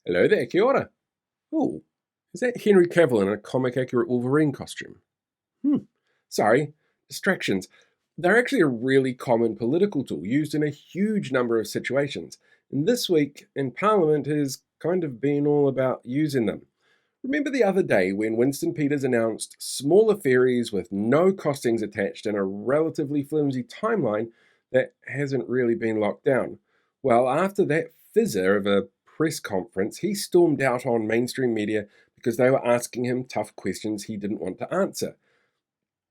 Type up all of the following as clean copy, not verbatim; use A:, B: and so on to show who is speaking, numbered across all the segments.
A: Hello there, kia ora. Oh, is that Henry Cavill in a comic-accurate Wolverine costume? Hmm, sorry, distractions. They're actually a really common political tool used in a huge number of situations. And this week in Parliament has kind of been all about using them. Remember the other day when Winston Peters announced smaller ferries with no costings attached and a relatively flimsy timeline that hasn't really been locked down? Well, after that fizzer of a press conference, he stormed out on mainstream media because they were asking him tough questions he didn't want to answer.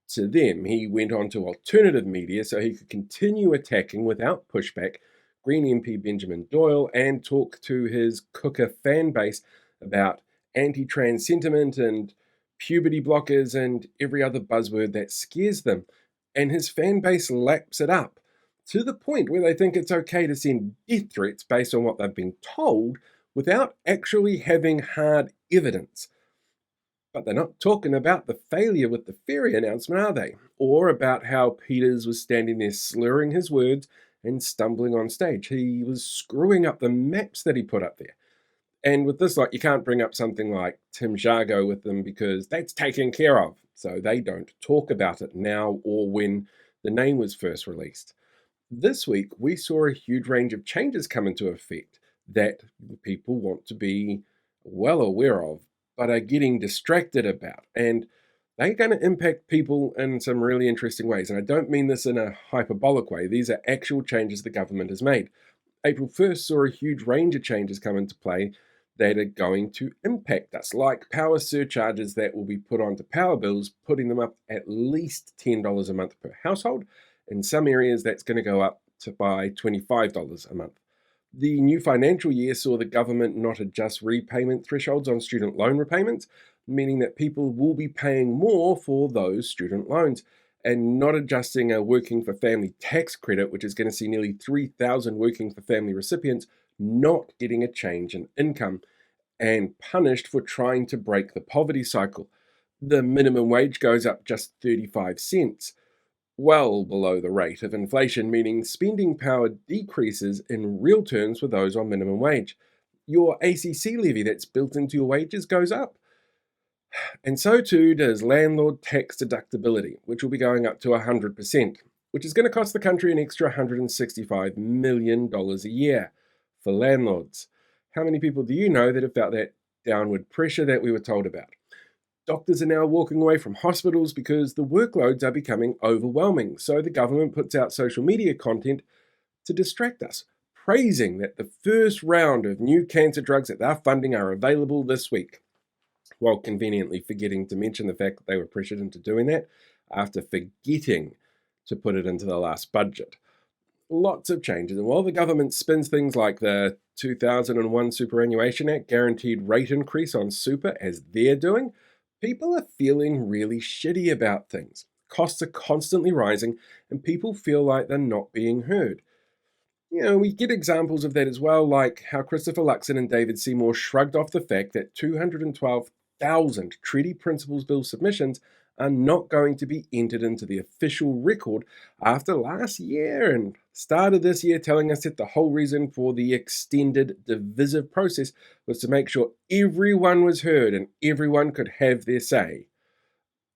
A: To them, he went on to alternative media so he could continue attacking without pushback Green MP Benjamin Doyle and talk to his cooker fan base about anti trans sentiment and puberty blockers and every other buzzword that scares them. And his fan base laps it up to the point where they think it's okay to send death threats based on what they've been told without actually having hard evidence. But they're not talking about the failure with the ferry announcement, are they? Or about how Peters was standing there slurring his words and stumbling on stage. He was screwing up the maps that he put up there. And with this, you can't bring up something like Tim Jargo with them because that's taken care of. So they don't talk about it now or when the name was first released. This week, we saw a huge range of changes come into effect that people want to be well aware of, but are getting distracted about. And they're going to impact people in some really interesting ways. And I don't mean this in a hyperbolic way, these are actual changes the government has made. April 1st saw a huge range of changes come into play that are going to impact us, like power surcharges that will be put onto power bills, putting them up at least $10 a month per household. In some areas, that's going to go up to by $25 a month. The new financial year saw the government not adjust repayment thresholds on student loan repayments, meaning that people will be paying more for those student loans and not adjusting a working for family tax credit, which is going to see nearly 3,000 working for family recipients not getting a change in income and punished for trying to break the poverty cycle. The minimum wage goes up just 35 cents, well below the rate of inflation, meaning spending power decreases in real terms for those on minimum wage. Your ACC levy that's built into your wages goes up. And so too does landlord tax deductibility, which will be going up to 100%, which is going to cost the country an extra $165 million a year for landlords. How many people do you know that have felt that downward pressure that we were told about? Doctors are now walking away from hospitals because the workloads are becoming overwhelming. So the government puts out social media content to distract us, praising that the first round of new cancer drugs that they're funding are available this week, while conveniently forgetting to mention the fact that they were pressured into doing that after forgetting to put it into the last budget. Lots of changes. And while the government spins things like the 2001 Superannuation Act guaranteed rate increase on super as they're doing, people are feeling really shitty about things. Costs are constantly rising, and people feel like they're not being heard. We get examples of that as well, like how Christopher Luxon and David Seymour shrugged off the fact that 212,000 Treaty Principles Bill submissions are not going to be entered into the official record after last year and started this year telling us that the whole reason for the extended divisive process was to make sure everyone was heard and everyone could have their say.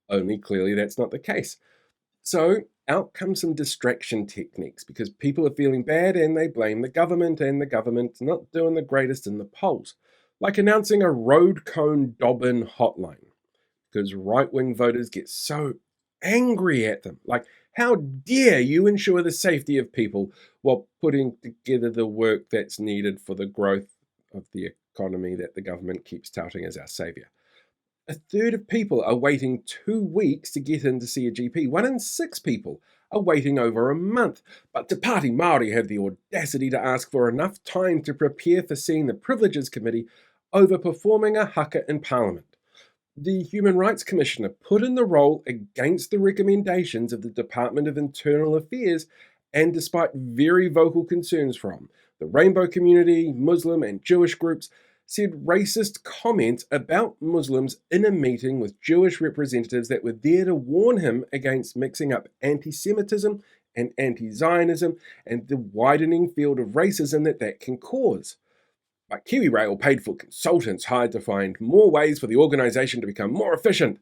A: Only clearly that's not the case. So out come some distraction techniques because people are feeling bad and they blame the government's not doing the greatest in the polls, like announcing a road cone Dobbin hotline because right-wing voters get so angry at them. Like, how dare you ensure the safety of people while putting together the work that's needed for the growth of the economy that the government keeps touting as our savior. A third of people are waiting 2 weeks to get in to see a GP. 1 in 6 people are waiting over a month. But Te Pāti Māori have the audacity to ask for enough time to prepare for seeing the Privileges Committee overperforming a haka in Parliament. The Human Rights Commissioner put in the role against the recommendations of the Department of Internal Affairs and despite very vocal concerns from the rainbow community, Muslim and Jewish groups, said racist comments about Muslims in a meeting with Jewish representatives that were there to warn him against mixing up anti-Semitism and anti-Zionism and the widening field of racism that can cause. Like KiwiRail paid for consultants hired to find more ways for the organisation to become more efficient,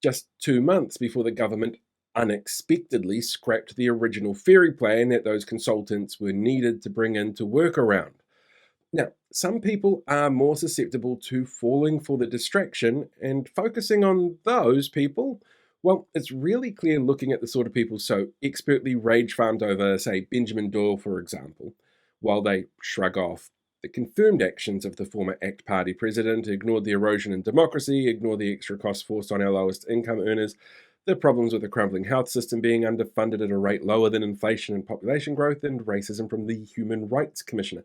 A: just 2 months before the government unexpectedly scrapped the original ferry plan that those consultants were needed to bring in to work around. Now, some people are more susceptible to falling for the distraction, and focusing on those people, well, it's really clear looking at the sort of people so expertly rage farmed over, say, Benjamin Doyle, for example, while they shrug off the confirmed actions of the former ACT Party president, ignored the erosion in democracy, ignored the extra costs forced on our lowest income earners, the problems with the crumbling health system being underfunded at a rate lower than inflation and population growth, and racism from the Human Rights Commissioner.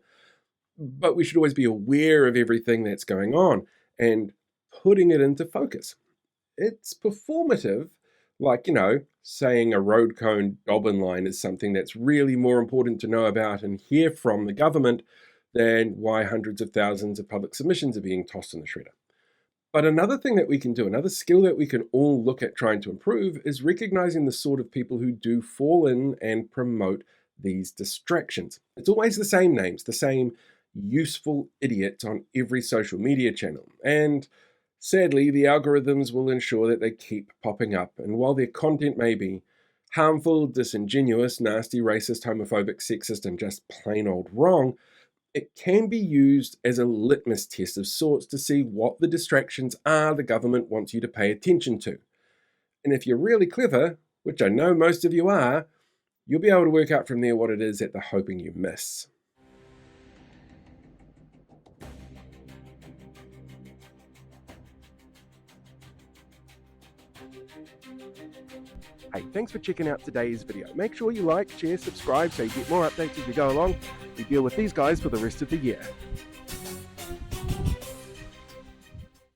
A: But we should always be aware of everything that's going on and putting it into focus. It's performative, like, saying a road cone Dobbin line is something that's really more important to know about and hear from the government than why hundreds of thousands of public submissions are being tossed in the shredder. But another thing that we can do, another skill that we can all look at trying to improve, is recognizing the sort of people who do fall in and promote these distractions. It's always the same names, the same useful idiots on every social media channel. And sadly, the algorithms will ensure that they keep popping up. And while their content may be harmful, disingenuous, nasty, racist, homophobic, sexist, and just plain old wrong, it can be used as a litmus test of sorts to see what the distractions are the government wants you to pay attention to. And if you're really clever, which I know most of you are, you'll be able to work out from there what it is that they're hoping you miss. Hey, thanks for checking out today's video. Make sure you like, share, subscribe so you get more updates as we go along. We deal with these guys for the rest of the year.